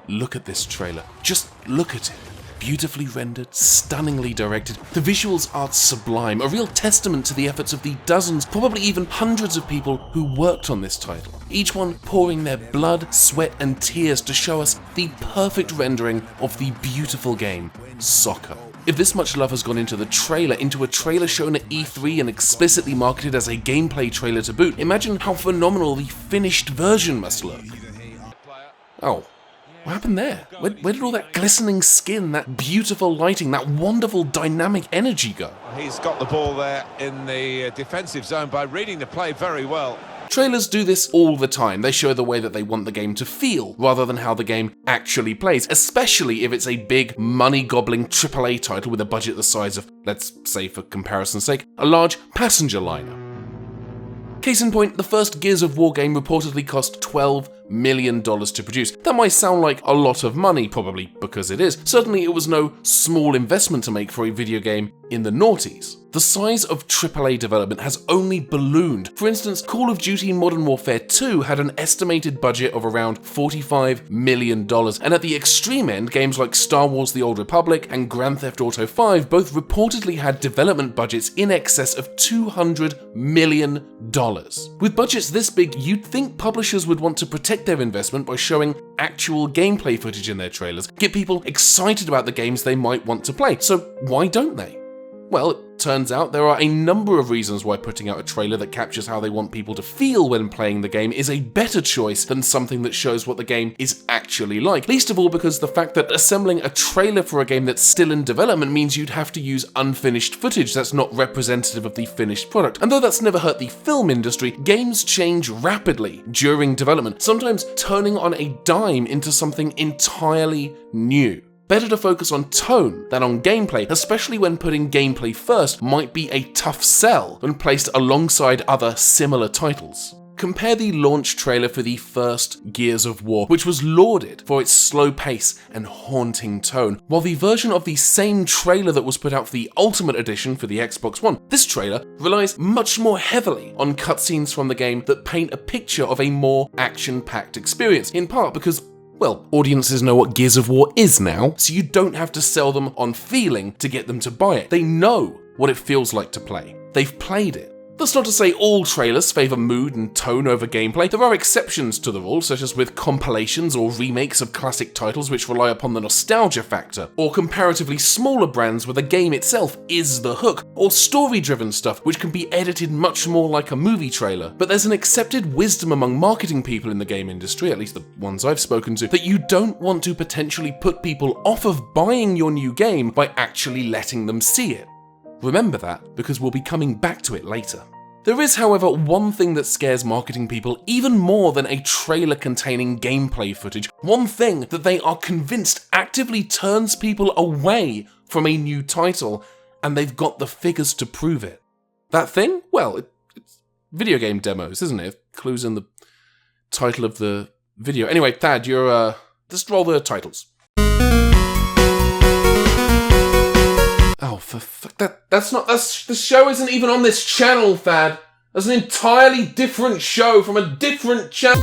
Look at this trailer. Just look at it. Beautifully rendered, stunningly directed. The visuals are sublime, a real testament to the efforts of the dozens, probably even hundreds of people who worked on this title. Each one pouring their blood, sweat and tears to show us the perfect rendering of the beautiful game, soccer. If this much love has gone into the trailer, into a trailer shown at E3 and explicitly marketed as a gameplay trailer to boot, imagine how phenomenal the finished version must look. Oh. What happened there? Where did all that glistening skin, that beautiful lighting, that wonderful dynamic energy go? He's got the ball there in the defensive zone by reading the play very well. Trailers do this all the time. They show the way that they want the game to feel, rather than how the game actually plays, especially if it's a big, money-gobbling AAA title with a budget the size of, let's say for comparison's sake, a large passenger liner. Case in point, the first Gears of War game reportedly cost $12 million to produce. That might sound like a lot of money, probably because it is. Certainly it was no small investment to make for a video game in the noughties. The size of AAA development has only ballooned. For instance, Call of Duty Modern Warfare 2 had an estimated budget of around $45 million, and at the extreme end, games like Star Wars The Old Republic and Grand Theft Auto 5 both reportedly had development budgets in excess of $200 million. With budgets this big, you'd think publishers would want to protect their investment by showing actual gameplay footage in their trailers, get people excited about the games they might want to play. So why don't they? Well, it turns out there are a number of reasons why putting out a trailer that captures how they want people to feel when playing the game is a better choice than something that shows what the game is actually like. Least of all because the fact that assembling a trailer for a game that's still in development means you'd have to use unfinished footage that's not representative of the finished product. And though that's never hurt the film industry, games change rapidly during development, sometimes turning on a dime into something entirely new. Better to focus on tone than on gameplay, especially when putting gameplay first might be a tough sell when placed alongside other similar titles. Compare the launch trailer for the first Gears of War, which was lauded for its slow pace and haunting tone, while the version of the same trailer that was put out for the Ultimate Edition for the Xbox One. This trailer relies much more heavily on cutscenes from the game that paint a picture of a more action-packed experience, in part because, well, audiences know what Gears of War is now, so you don't have to sell them on feeling to get them to buy it. They know what it feels like to play. They've played it. That's not to say all trailers favour mood and tone over gameplay. There are exceptions to the rule, such as with compilations or remakes of classic titles which rely upon the nostalgia factor, or comparatively smaller brands where the game itself is the hook, or story-driven stuff which can be edited much more like a movie trailer. But there's an accepted wisdom among marketing people in the game industry, at least the ones I've spoken to, that you don't want to potentially put people off of buying your new game by actually letting them see it. Remember that, because we'll be coming back to it later. There is, however, one thing that scares marketing people even more than a trailer containing gameplay footage, one thing that they are convinced actively turns people away from a new title, and they've got the figures to prove it. That thing? Well, it's video game demos, isn't it? Clues in the title of the video. Anyway, Thad, just roll the titles. Oh, for fuck, that's the show isn't even on this channel, Thad. That's an entirely different show from a different channel.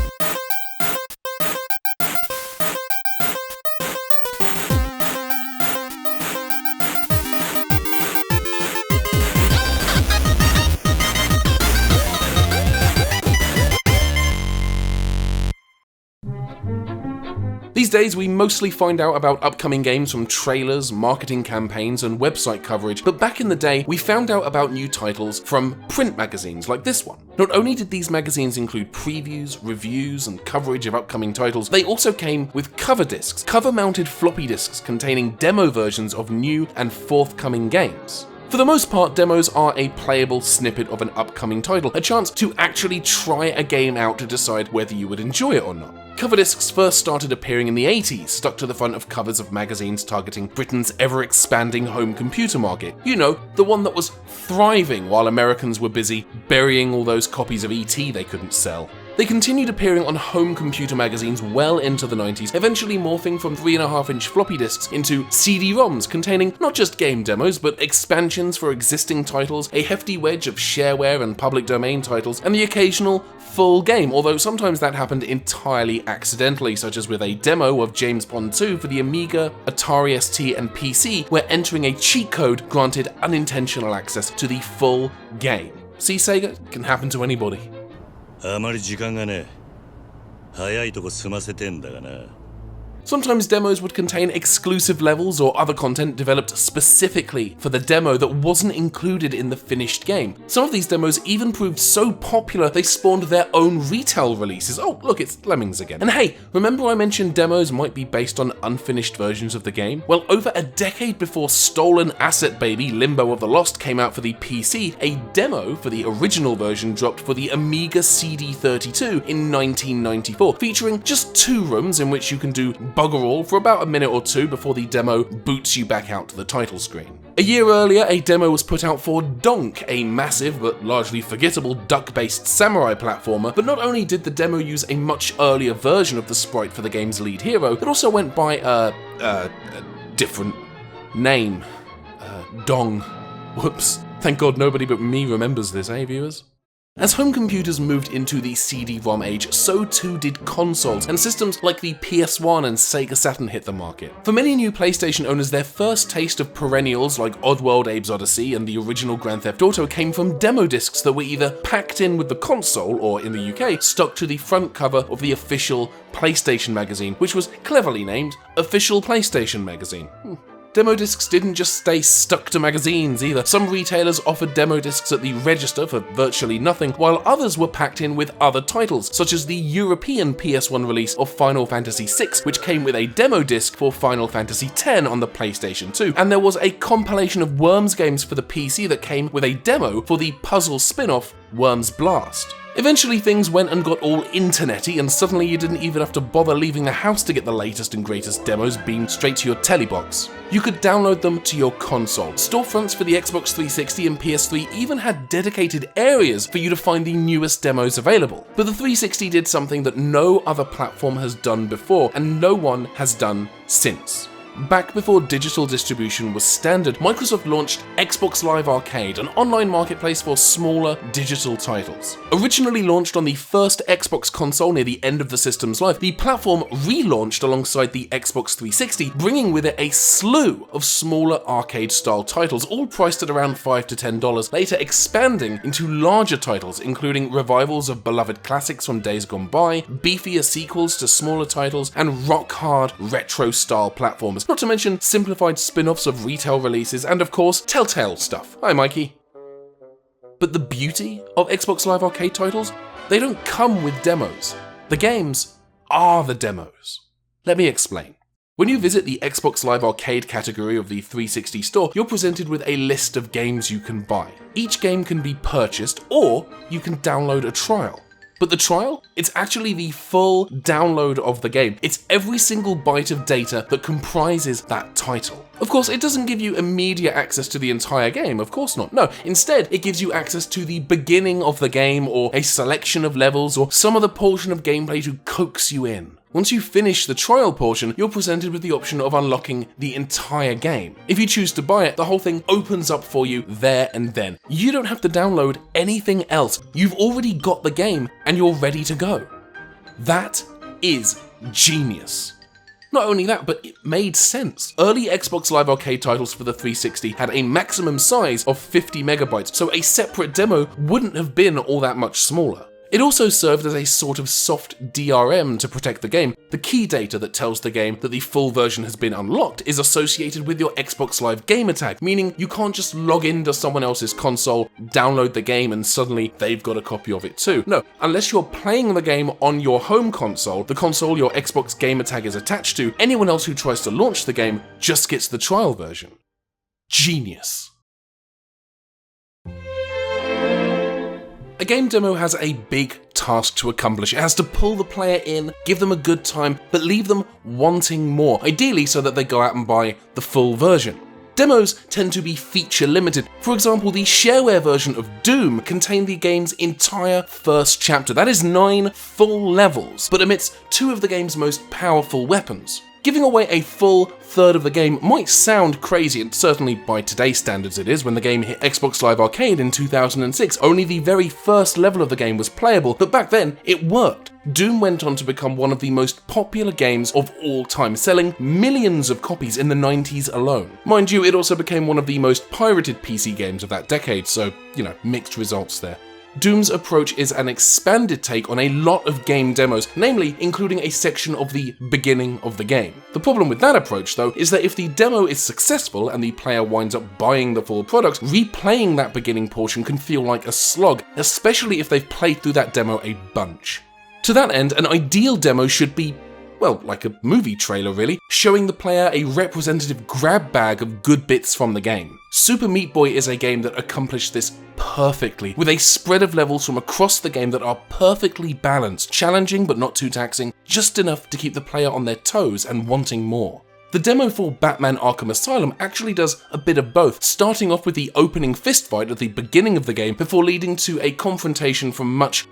These days, we mostly find out about upcoming games from trailers, marketing campaigns, and website coverage, but back in the day, we found out about new titles from print magazines like this one. Not only did these magazines include previews, reviews, and coverage of upcoming titles, they also came with cover discs, cover-mounted floppy disks containing demo versions of new and forthcoming games. For the most part, demos are a playable snippet of an upcoming title, a chance to actually try a game out to decide whether you would enjoy it or not. Cover discs first started appearing in the 80s, stuck to the front of covers of magazines targeting Britain's ever-expanding home computer market. You know, the one that was thriving while Americans were busy burying all those copies of E.T. they couldn't sell. They continued appearing on home computer magazines well into the 90s, eventually morphing from 3.5-inch floppy disks into CD-ROMs containing not just game demos, but expansions for existing titles, a hefty wedge of shareware and public domain titles, and the occasional full game, although sometimes that happened entirely accidentally, such as with a demo of James Bond 2 for the Amiga, Atari ST, and PC, where entering a cheat code granted unintentional access to the full game. See, Sega? It can happen to anybody. あまり時間がねえ。早いとこ済ませてんだがな。 Sometimes demos would contain exclusive levels or other content developed specifically for the demo that wasn't included in the finished game. Some of these demos even proved so popular they spawned their own retail releases. Oh, look, it's Lemmings again. And hey, remember I mentioned demos might be based on unfinished versions of the game? Well, over a decade before Stolen Asset Baby Limbo of the Lost came out for the PC, a demo for the original version dropped for the Amiga CD32 in 1994, featuring just 2 rooms in which you can do bugger all for about a minute or 2 before the demo boots you back out to the title screen. A year earlier, a demo was put out for Donk, a massive but largely forgettable duck-based samurai platformer, but not only did the demo use a much earlier version of the sprite for the game's lead hero, it also went by a different name. Dong. Whoops. Thank God nobody but me remembers this, eh, viewers? As home computers moved into the CD-ROM age, so too did consoles, and systems like the PS1 and Sega Saturn hit the market. For many new PlayStation owners, their first taste of perennials like Oddworld Abe's Odyssey and the original Grand Theft Auto came from demo discs that were either packed in with the console, or in the UK, stuck to the front cover of the official PlayStation magazine, which was cleverly named Official PlayStation Magazine. Demo discs didn't just stay stuck to magazines either. Some retailers offered demo discs at the register for virtually nothing, while others were packed in with other titles, such as the European PS1 release of Final Fantasy VI, which came with a demo disc for Final Fantasy X on the PlayStation 2, and there was a compilation of Worms games for the PC that came with a demo for the puzzle spin-off Worms Blast. Eventually things went and got all internety, and suddenly you didn't even have to bother leaving the house to get the latest and greatest demos beamed straight to your telebox. You could download them to your console. Storefronts for the Xbox 360 and PS3 even had dedicated areas for you to find the newest demos available. But the 360 did something that no other platform has done before, and no one has done since. Back before digital distribution was standard, Microsoft launched Xbox Live Arcade, an online marketplace for smaller digital titles. Originally launched on the first Xbox console near the end of the system's life, the platform relaunched alongside the Xbox 360, bringing with it a slew of smaller arcade-style titles, all priced at around $5 to $10, later expanding into larger titles, including revivals of beloved classics from days gone by, beefier sequels to smaller titles, and rock-hard retro-style platformers. Not to mention simplified spin-offs of retail releases, and of course, Telltale stuff. Hi, Mikey. But the beauty of Xbox Live Arcade titles? They don't come with demos. The games are the demos. Let me explain. When you visit the Xbox Live Arcade category of the 360 store, you're presented with a list of games you can buy. Each game can be purchased, or you can download a trial. But the trial? It's actually the full download of the game. It's every single byte of data that comprises that title. Of course, it doesn't give you immediate access to the entire game, of course not. No, instead, it gives you access to the beginning of the game, or a selection of levels, or some other portion of gameplay to coax you in. Once you finish the trial portion, you're presented with the option of unlocking the entire game. If you choose to buy it, the whole thing opens up for you there and then. You don't have to download anything else. You've already got the game and you're ready to go. That is genius. Not only that, but it made sense. Early Xbox Live Arcade titles for the 360 had a maximum size of 50 megabytes, so a separate demo wouldn't have been all that much smaller. It also served as a sort of soft DRM to protect the game. The key data that tells the game that the full version has been unlocked is associated with your Xbox Live gamer tag, meaning you can't just log into someone else's console, download the game, and suddenly they've got a copy of it too. No, unless you're playing the game on your home console, the console your Xbox gamer tag is attached to, anyone else who tries to launch the game just gets the trial version. Genius. A game demo has a big task to accomplish. It has to pull the player in, give them a good time, but leave them wanting more, ideally so that they go out and buy the full version. Demos tend to be feature limited. For example, the shareware version of Doom contained the game's entire first chapter. That is 9 full levels, but omits 2 of the game's most powerful weapons. Giving away a full third of the game might sound crazy, and certainly by today's standards it is. When the game hit Xbox Live Arcade in 2006, only the very first level of the game was playable, but back then it worked. Doom went on to become one of the most popular games of all time, selling millions of copies in the 90s alone. Mind you, it also became one of the most pirated PC games of that decade, so, mixed results there. Doom's approach is an expanded take on a lot of game demos, namely including a section of the beginning of the game. The problem with that approach, though, is that if the demo is successful and the player winds up buying the full product, replaying that beginning portion can feel like a slog, especially if they've played through that demo a bunch. To that end, an ideal demo should be, well, like a movie trailer really, showing the player a representative grab bag of good bits from the game. Super Meat Boy is a game that accomplished this perfectly, with a spread of levels from across the game that are perfectly balanced, challenging but not too taxing, just enough to keep the player on their toes and wanting more. The demo for Batman Arkham Asylum actually does a bit of both, starting off with the opening fistfight at the beginning of the game before leading to a confrontation from much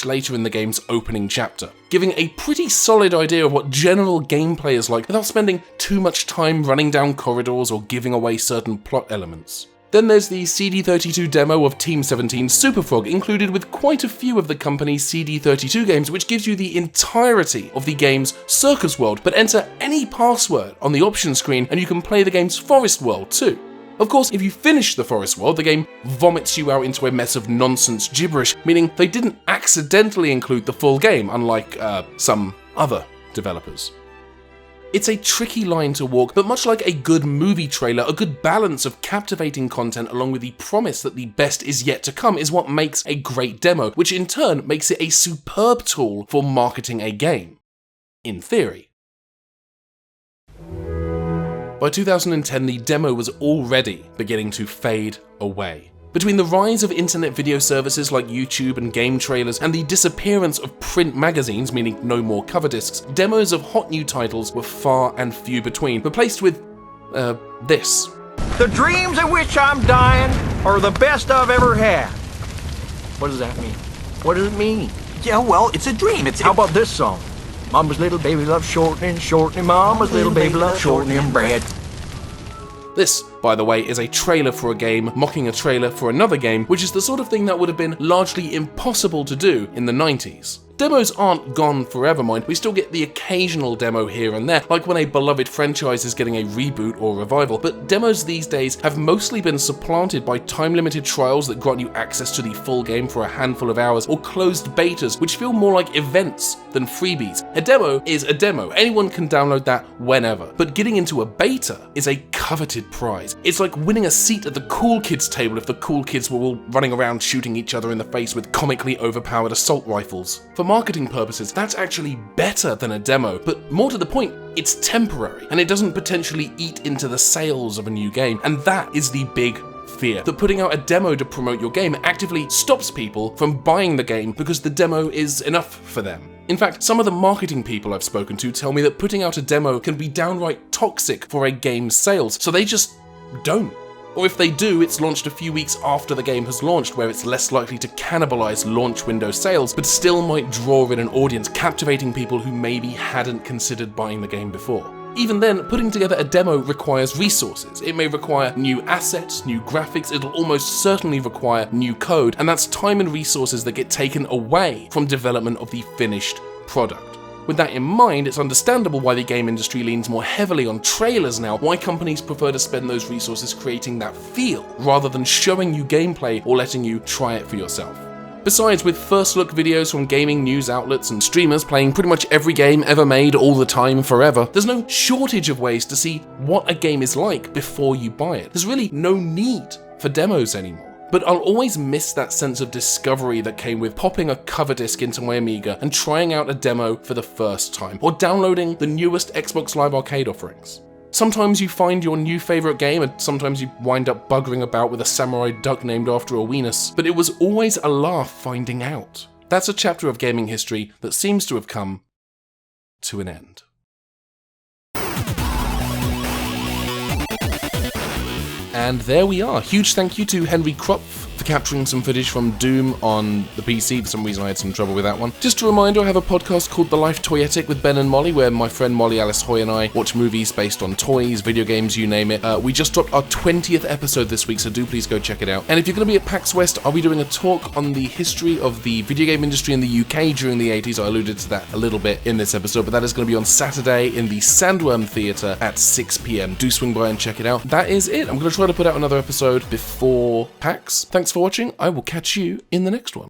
later in the game's opening chapter, giving a pretty solid idea of what general gameplay is like without spending too much time running down corridors or giving away certain plot elements. Then there's the CD32 demo of Team 17 Super Frog, included with quite a few of the company's CD32 games, which gives you the entirety of the game's circus world, but enter any password on the option screen and you can play the game's forest world too. Of course, if you finish the forest world, the game vomits you out into a mess of nonsense gibberish, meaning they didn't accidentally include the full game, unlike some other developers. It's a tricky line to walk, but much like a good movie trailer, a good balance of captivating content along with the promise that the best is yet to come is what makes a great demo, which in turn makes it a superb tool for marketing a game. In theory. By 2010, the demo was already beginning to fade away. Between the rise of internet video services like YouTube and game trailers and the disappearance of print magazines, meaning no more cover discs, demos of hot new titles were far and few between, replaced with, this. The dreams of which I'm dying are the best I've ever had. What does that mean? What does it mean? Yeah, well, it's a dream. How about this song? Mama's little baby loves shortening, shortening. Mama's little baby loves shortening bread. This, by the way, is a trailer for a game mocking a trailer for another game, which is the sort of thing that would have been largely impossible to do in the 90s. Demos aren't gone forever, mind. We still get the occasional demo here and there, like when a beloved franchise is getting a reboot or revival, but demos these days have mostly been supplanted by time-limited trials that grant you access to the full game for a handful of hours, or closed betas, which feel more like events than freebies. A demo is a demo. Anyone can download that whenever, but getting into a beta is a coveted prize. It's like winning a seat at the cool kids table if the cool kids were all running around shooting each other in the face with comically overpowered assault rifles. For marketing purposes, that's actually better than a demo, but more to the point, it's temporary, and it doesn't potentially eat into the sales of a new game, and that is the big fear, that putting out a demo to promote your game actively stops people from buying the game because the demo is enough for them. In fact, some of the marketing people I've spoken to tell me that putting out a demo can be downright toxic for a game's sales, so they just don't. Or if they do, it's launched a few weeks after the game has launched, where it's less likely to cannibalize launch window sales, but still might draw in an audience, captivating people who maybe hadn't considered buying the game before. Even then, putting together a demo requires resources. It may require new assets, new graphics, it'll almost certainly require new code, and that's time and resources that get taken away from development of the finished product. With that in mind, it's understandable why the game industry leans more heavily on trailers now, why companies prefer to spend those resources creating that feel, rather than showing you gameplay or letting you try it for yourself. Besides, with first look videos from gaming news outlets and streamers playing pretty much every game ever made all the time forever, there's no shortage of ways to see what a game is like before you buy it. There's really no need for demos anymore. But I'll always miss that sense of discovery that came with popping a cover disc into my Amiga and trying out a demo for the first time, or downloading the newest Xbox Live Arcade offerings. Sometimes you find your new favourite game, and sometimes you wind up buggering about with a samurai duck named after a weenus, but it was always a laugh finding out. That's a chapter of gaming history that seems to have come to an end. And there we are. Huge thank you to Henry Kropf for capturing some footage from Doom on the PC. For some reason I had some trouble with that one. Just a reminder, I have a podcast called The Life Toyetic with Ben and Molly, where my friend Molly Alice Hoy and I watch movies based on toys, video games, you name it. We just dropped our 20th episode this week, so do please go check it out. And if you're going to be at PAX West, I'll be doing a talk on the history of the video game industry in the UK during the 80s. I alluded to that a little bit in this episode, but that is going to be on Saturday in the Sandworm Theatre at 6 p.m. Do swing by and check it out. That is it. I'm going to try to put out another episode before PAX. Thanks for watching. I will catch you in the next one.